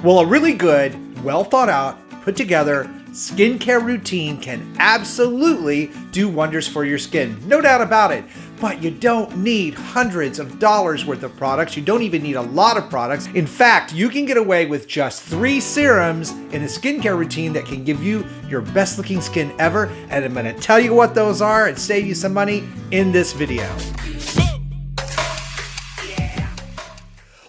Well, a really good, well thought out, put together skincare routine can absolutely do wonders for your skin. No doubt about it. But you don't need hundreds of dollars worth of products. You don't even need a lot of products. In fact, you can get away with just 3 serums in a skincare routine that can give you your best looking skin ever. And I'm going to tell you what those are and save you some money in this video.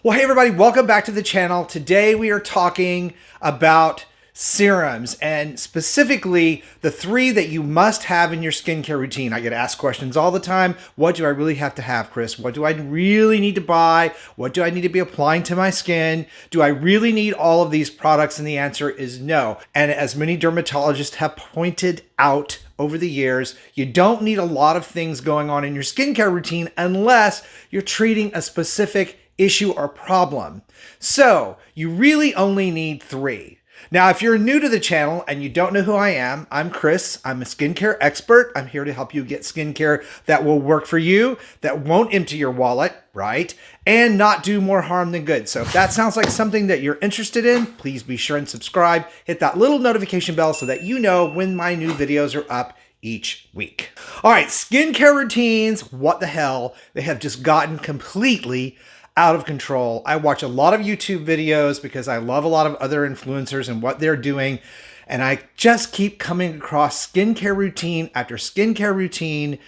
Well, hey everybody, welcome back to the channel. Today we are talking about serums, and specifically the 3 that you must have in your skincare routine. I get asked questions all the time. What do I really have to have, Chris? What do I really need to buy? What do I need to be applying to my skin? Do I really need all of these products? And the answer is no. And as many dermatologists have pointed out over the years, you don't need a lot of things going on in your skincare routine unless you're treating a specific issue or problem. So you really only need 3. Now, if you're new to the channel and you don't know who I am, I'm Chris. I'm a skincare expert. I'm here to help you get skincare that will work for you, that won't empty your wallet, right? And not do more harm than good. So if that sounds like something that you're interested in, please be sure and subscribe. Hit that little notification bell so that you know when my new videos are up each week. All right, skincare routines, what the hell? They have just gotten completely out of control. I watch a lot of YouTube videos because I love a lot of other influencers and what they're doing. And I just keep coming across skincare routine after skincare routine.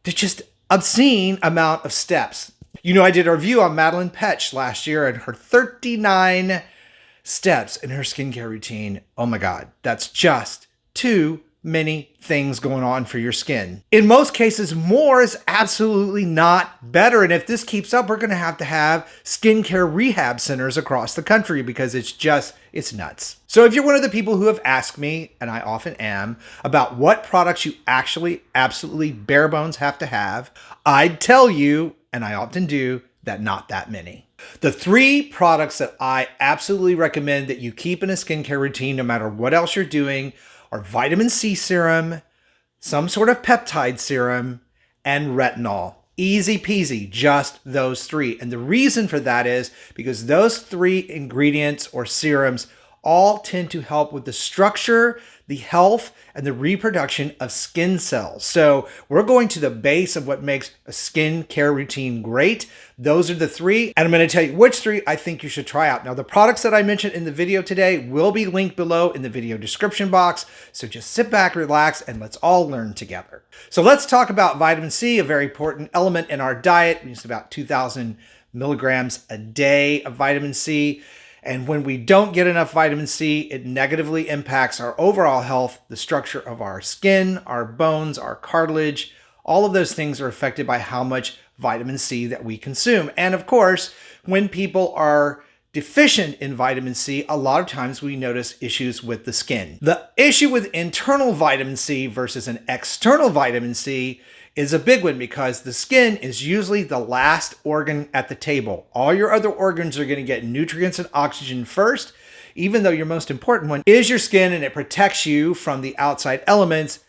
There's just obscene amount of steps. You know, I did a review on Madeline Petch last year and her 39 steps in her skincare routine. Oh my God, that's just too many things going on for your skin. In most cases, more is absolutely not better. And if this keeps up, we're going to have skincare rehab centers across the country because it's nuts. So if you're one of the people who have asked me, and I often am, about what products you actually absolutely bare bones have to have, I'd tell you, and I often do, that not that many. The 3 products that I absolutely recommend that you keep in a skincare routine, no matter what else you're doing, are vitamin C serum, some sort of peptide serum, and retinol. Easy peasy, just those 3. And the reason for that is because those 3 ingredients or serums all tend to help with the structure, the health, and the reproduction of skin cells. So we're going to the base of what makes a skin care routine great. Those are the 3, and I'm going to tell you which 3 I think you should try out. Now, the products that I mentioned in the video today will be linked below in the video description box. So just sit back, relax, and let's all learn together. So let's talk about vitamin C, a very important element in our diet. We use about 2,000 milligrams a day of vitamin C. And when we don't get enough vitamin C, it negatively impacts our overall health, the structure of our skin, our bones, our cartilage. All of those things are affected by how much vitamin C that we consume. And of course, when people are deficient in vitamin C, a lot of times we notice issues with the skin. The issue with internal vitamin C versus an external vitamin C is a big one because the skin is usually the last organ at the table. All your other organs are going to get nutrients and oxygen first, even though your most important one is your skin and it protects you from the outside elements.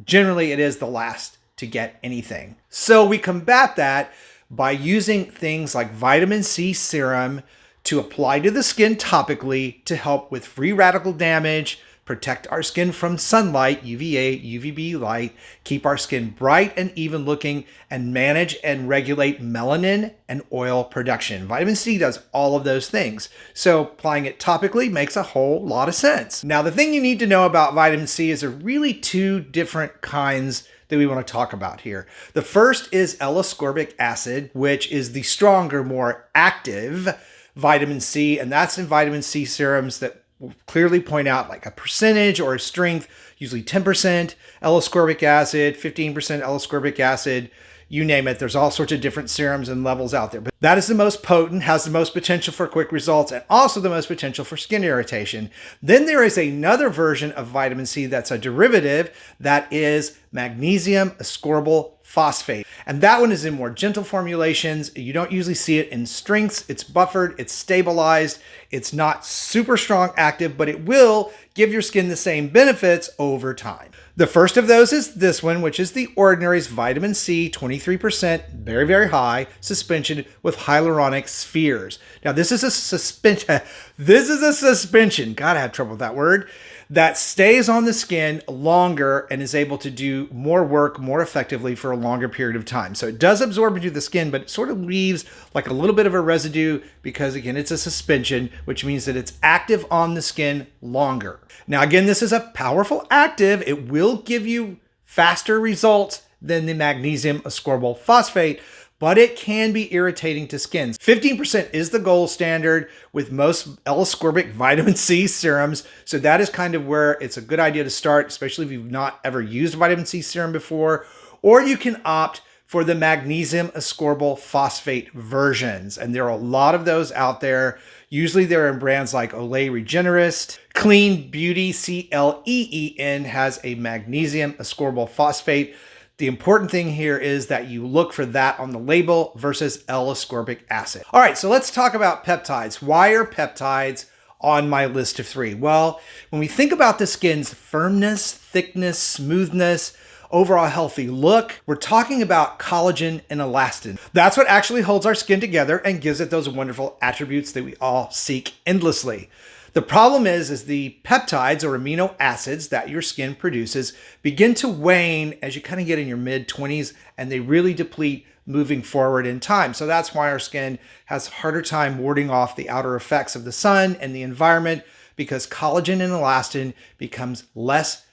Generally, it is the last to get anything. So we combat that by using things like vitamin C serum to apply to the skin topically to help with free radical damage, protect our skin from sunlight, UVA, UVB light, keep our skin bright and even looking, and manage and regulate melanin and oil production. Vitamin C does all of those things. So applying it topically makes a whole lot of sense. Now, the thing you need to know about vitamin C is there are really 2 different kinds that we want to talk about here. The first is L-ascorbic acid, which is the stronger, more active vitamin C, and that's in vitamin C serums that will clearly point out like a percentage or a strength, usually 10% L-ascorbic acid, 15% L-ascorbic acid, you name it. There's all sorts of different serums and levels out there. But that is the most potent, has the most potential for quick results, and also the most potential for skin irritation. Then there is another version of vitamin C that's a derivative that is magnesium ascorbyl phosphate. And that one is in more gentle formulations. You don't usually see it in strengths. It's buffered, it's stabilized. It's not super strong active, but it will give your skin the same benefits over time. The first of those is this one, which is the Ordinary's vitamin C, 23%, very, very high, suspension with with hyaluronic spheres. Now, this is a suspension. This is a suspension. God, I have trouble with that word. That stays on the skin longer and is able to do more work more effectively for a longer period of time. So it does absorb into the skin, but it sort of leaves like a little bit of a residue because, again, it's a suspension, which means that it's active on the skin longer. Now, again, this is a powerful active. It will give you faster results than the magnesium ascorbyl phosphate, but it can be irritating to skin. 15% is the gold standard with most Ascorbic vitamin C serums. So that is kind of where it's a good idea to start, especially if you've not ever used vitamin C serum before. Or you can opt for the magnesium ascorbyl phosphate versions. And there are a lot of those out there. Usually they're in brands like Olay Regenerist. Cleen Beauty, Cleen, has a magnesium ascorbyl phosphate. The important thing here is that you look for that on the label versus L-ascorbic acid. All right, so let's talk about peptides. Why are peptides on my list of 3? Well, when we think about the skin's firmness, thickness, smoothness, overall healthy look, we're talking about collagen and elastin. That's what actually holds our skin together and gives it those wonderful attributes that we all seek endlessly. The problem is the peptides or amino acids that your skin produces begin to wane as you kind of get in your mid-20s, and they really deplete moving forward in time. So that's why our skin has a harder time warding off the outer effects of the sun and the environment, because collagen and elastin becomes less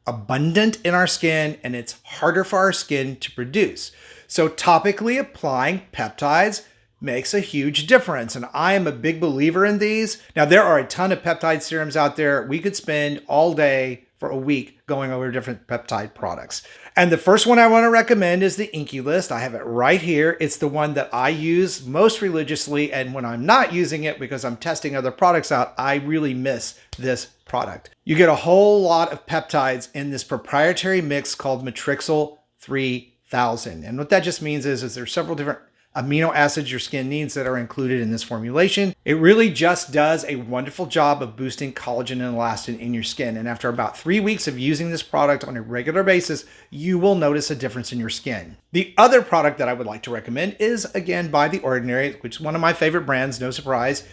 abundant in our skin and it's harder for our skin to produce. So topically applying peptides makes a huge difference. And I am a big believer in these. Now, there are a ton of peptide serums out there. We could spend all day for a week going over different peptide products. And the first one I want to recommend is the Inky List. I have it right here. It's the one that I use most religiously. And when I'm not using it because I'm testing other products out, I really miss this product. You get a whole lot of peptides in this proprietary mix called Matrixyl 3000. And what that just means is there's several different amino acids your skin needs that are included in this formulation. It really just does a wonderful job of boosting collagen and elastin in your skin. And after about 3 weeks of using this product on a regular basis, you will notice a difference in your skin. The other product that I would like to recommend is, again, by The Ordinary, which is one of my favorite brands, no surprise,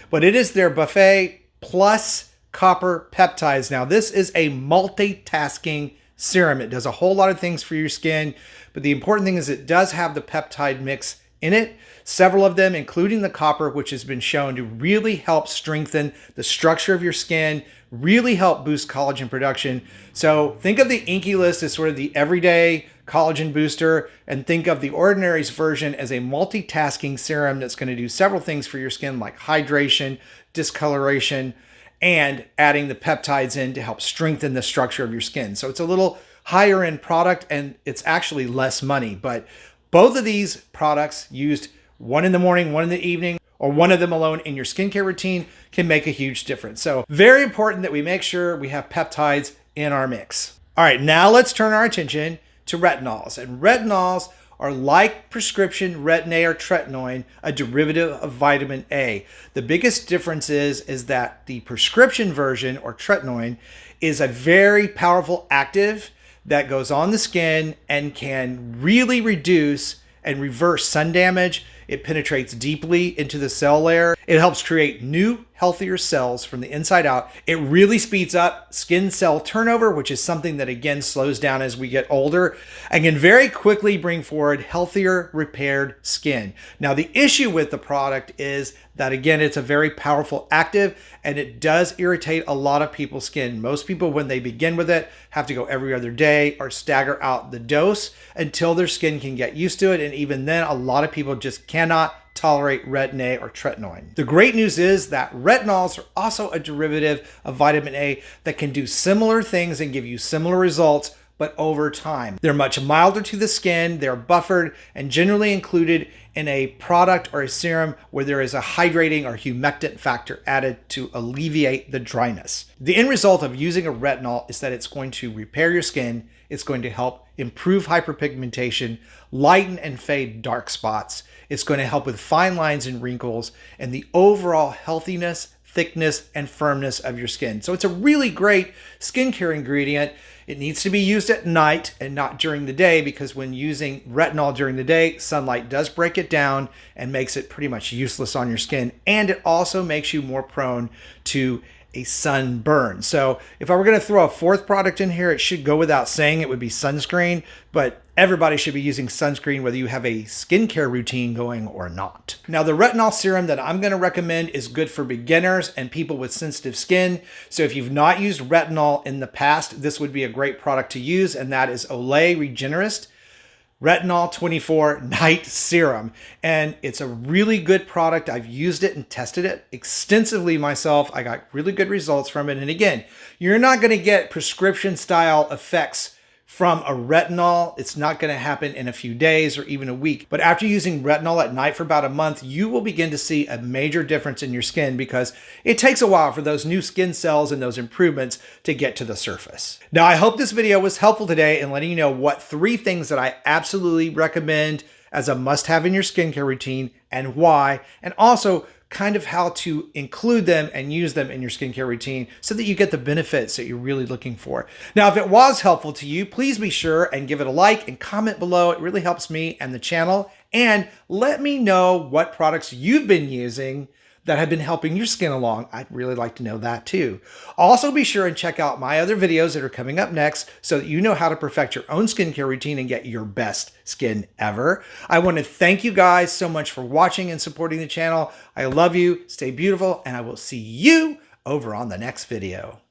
but it is their Buffet Plus Copper Peptides. Now, this is a multitasking serum. It does a whole lot of things for your skin, but the important thing is it does have the peptide mix in it. Several of them, including the copper, which has been shown to really help strengthen the structure of your skin, really help boost collagen production. So think of the Inky List as sort of the everyday collagen booster, and think of the Ordinary's version as a multitasking serum that's going to do several things for your skin, like hydration, discoloration, and adding the peptides in to help strengthen the structure of your skin. So it's a little higher end product and it's actually less money, but both of these products used one in the morning, one in the evening, or one of them alone in your skincare routine can make a huge difference. So very important that we make sure we have peptides in our mix. All right, now let's turn our attention to retinols. And retinols are like prescription retin A or tretinoin, a derivative of vitamin A. The biggest difference is that the prescription version, or tretinoin, is a very powerful active that goes on the skin and can really reduce and reverse sun damage. It penetrates deeply into the cell layer. It helps create new, healthier cells from the inside out. It really speeds up skin cell turnover, which is something that, again, slows down as we get older, and can very quickly bring forward healthier, repaired skin. Now, the issue with the product is that, again, it's a very powerful active, and it does irritate a lot of people's skin. Most people, when they begin with it, have to go every other day or stagger out the dose until their skin can get used to it. And even then, a lot of people just cannot tolerate retin A or tretinoin. The great news is that retinols are also a derivative of vitamin A that can do similar things and give you similar results, but over time. They're much milder to the skin, they're buffered, and generally included in a product or a serum where there is a hydrating or humectant factor added to alleviate the dryness. The end result of using a retinol is that it's going to repair your skin, it's going to help improve hyperpigmentation, lighten and fade dark spots, it's going to help with fine lines and wrinkles, and the overall healthiness, thickness, and firmness of your skin. So it's a really great skincare ingredient. It needs to be used at night and not during the day, because when using retinol during the day, sunlight does break it down and makes it pretty much useless on your skin. And it also makes you more prone to a sunburn. So if I were going to throw a fourth product in here, it should go without saying, it would be sunscreen, but everybody should be using sunscreen whether you have a skincare routine going or not. Now, the retinol serum that I'm going to recommend is good for beginners and people with sensitive skin. So if you've not used retinol in the past, this would be a great product to use, and that is Olay Regenerist Retinol 24 Night Serum. And it's a really good product. I've used it and tested it extensively myself. I got really good results from it. And again, you're not going to get prescription style effects from a retinol. It's not going to happen in a few days or even a week. But after using retinol at night for about a month, you will begin to see a major difference in your skin, because it takes a while for those new skin cells and those improvements to get to the surface. Now, I hope this video was helpful today in letting you know what 3 things that I absolutely recommend as a must-have in your skincare routine and why, and also kind of how to include them and use them in your skincare routine so that you get the benefits that you're really looking for. Now, if it was helpful to you, please be sure and give it a like and comment below. It really helps me and the channel. And let me know what products you've been using that have been helping your skin along. I'd really like to know that too. Also, be sure and check out my other videos that are coming up next so that you know how to perfect your own skincare routine and get your best skin ever. I want to thank you guys so much for watching and supporting the channel. I love you, stay beautiful, and I will see you over on the next video.